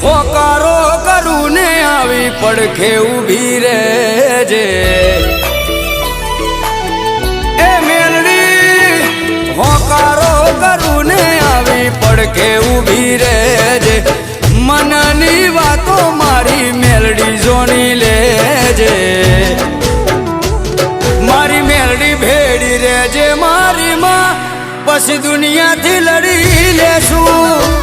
હોકારો કરું ને આવી પડખે ઊભી રહેજે એ મેલડી હોકારો કરું ને આવી પડખે ઊભી રહેજે મનની વાતો મારી મેલડી જોણી લેજે મારી મેલડી ભેડી રહેજે મારી માં પછી દુનિયાથી લડી લેશું